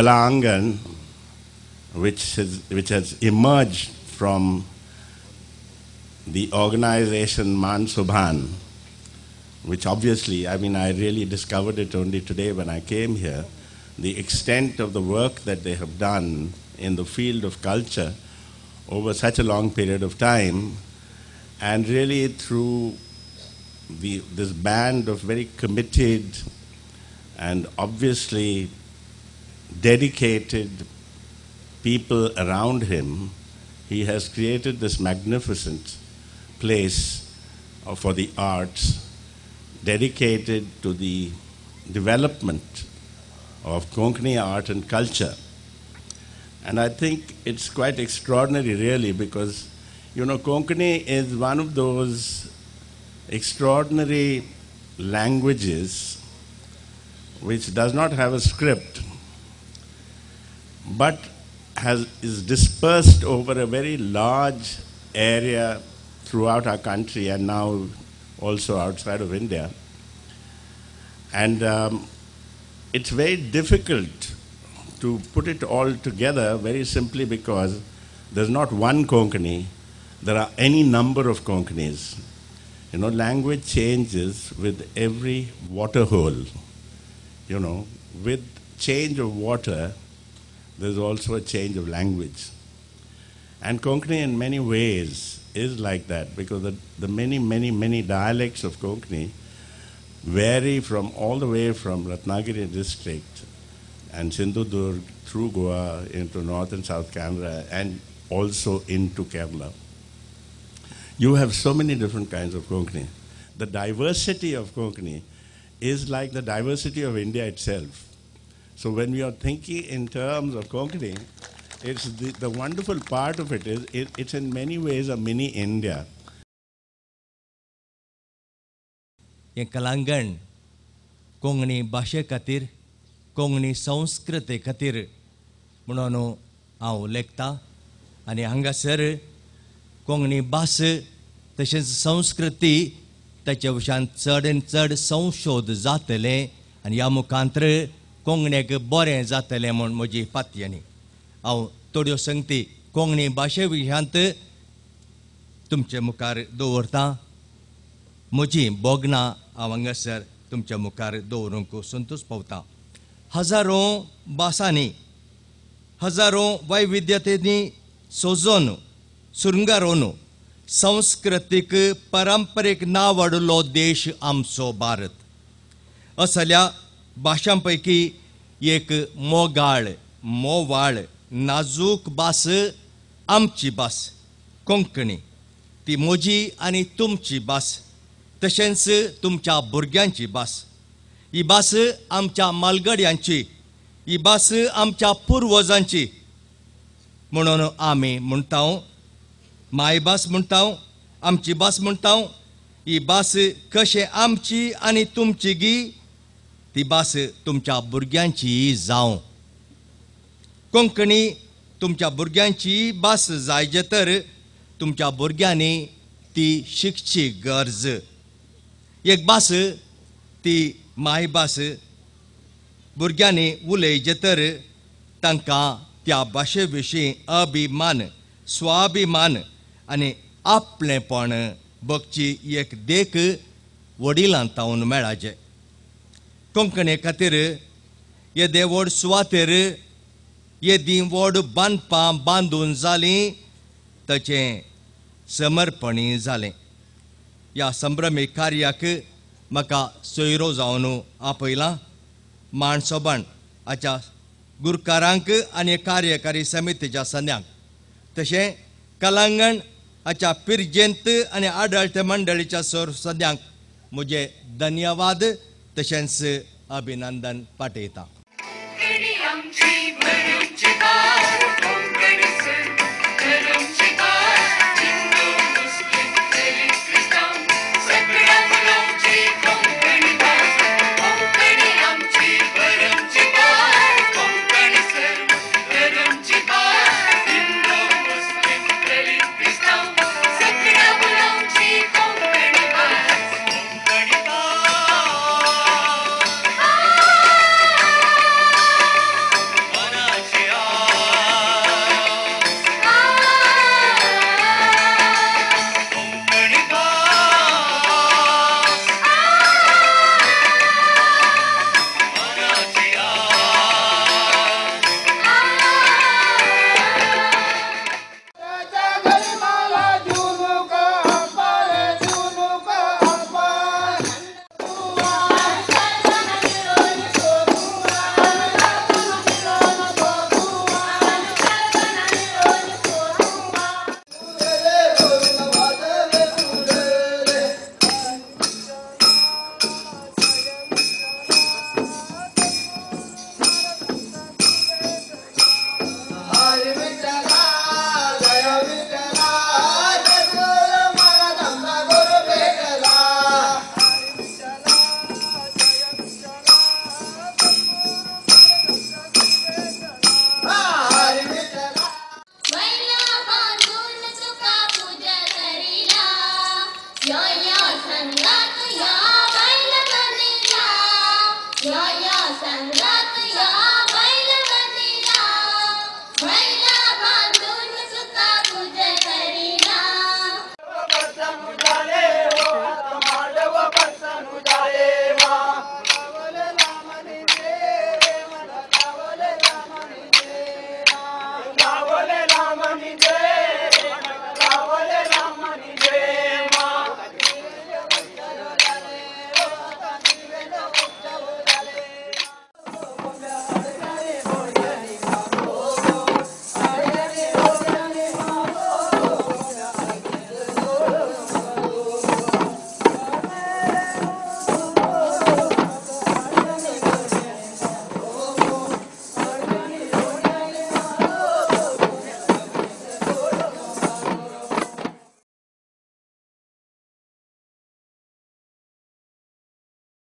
Kala Angan, which has emerged from the organization Man Subhan, which obviously, I mean, I really discovered it only today when I came here, the extent of the work that they have done in the field of culture over such a long period of time, and really through this band of very committed and obviously dedicated people around him, he has created this magnificent place for the arts dedicated to the development of Konkani art and culture. And I think it's quite extraordinary really, because Konkani is one of those extraordinary languages which does not have a script, but is dispersed over a very large area throughout our country and now also outside of India. And it's very difficult to put it all together very simply because there's not one Konkani, there are any number of Konkanis. Language changes with every water hole. With change of water, there's also a change of language. And Konkani in many ways is like that, because the many dialects of Konkani vary from all the way from Ratnagiri district and Sindhudurg through Goa into North and South Canada and also into Kerala. You have so many different kinds of Konkani. The diversity of Konkani is like the diversity of India itself. So when we are thinking in terms of Konkani, it's the wonderful part of it is it's in many ways a mini India. In Kalangan, Konkani Bhashe Khatir, Konkani Sanskriti Khatir, Munono Au Lekta, आणि हांगासर कोंकणी भास तशेंच संस्कृती ताच्या विशयान चड आनी चड संशोध जातले आनी ह्या मुखांतर कोंकणीक बरें जातलें म्हूण म्हजी पातयेनी हांव थोड्यो संगती कोंकणी भाशे विशयांत तुमचे मुखार दवरतां. म्हजी बोगनां हांव हांगासर तुमच्या मुखार दवरूंक संतोश पावतां. हजारो भासांनी हजारो वैविध्यतेनी सोजोन सुरंगारोन संस्कृतीक परंपरेक नावाडलो देश आमचो भारत. असल्या भाशांपैकी एक मोगाळ मोवाळ नाजूक भास आमची भास कोंकणी. ती म्हजी आनी तुमची भास, तशेंच तुमच्या भुरग्यांची भास. ही भास आमच्या मालगड्यांची, ही भास आमच्या पुर्वजांची. म्हणून आमी म्हणटा मायभास म्हणटा, आमची भास म्हणटा. ही भास कशें आमची आनी तुमची गी, ती भास तुमच्या भुरग्यांची जावं. कोंकणी तुमच्या भुरग्यांची भास जायजे तर तुमच्या भुरग्यांनी ती शिकची गरज. एक भास ती मायभास भुरग्यांनी उलयचे तर तांकां त्या भाशे विशीं अभिमान, स्वाभिमान आनी आपलेपण भोगची एक देख वडिलांतावन मेळाचे. कोंकणी खातीर येदे व्हड सुवातेर येदीं व्हड बांदपां बांदून जालीं ताचें समर्पणी जालें. ह्या संभ्रमी कार्याक म्हाका सोयरो जावन आपयलां. माणसोबाण हाच्या गुरकारांक आनी कार्यकारी समितीच्या सदस्यांक, तशें कलांगण हाच्या पिरजेंत आनी आडळते मंडळीच्या सदस्यांक म्हजे धन्यवाद तशेंच अभिनंदन पाठयतां.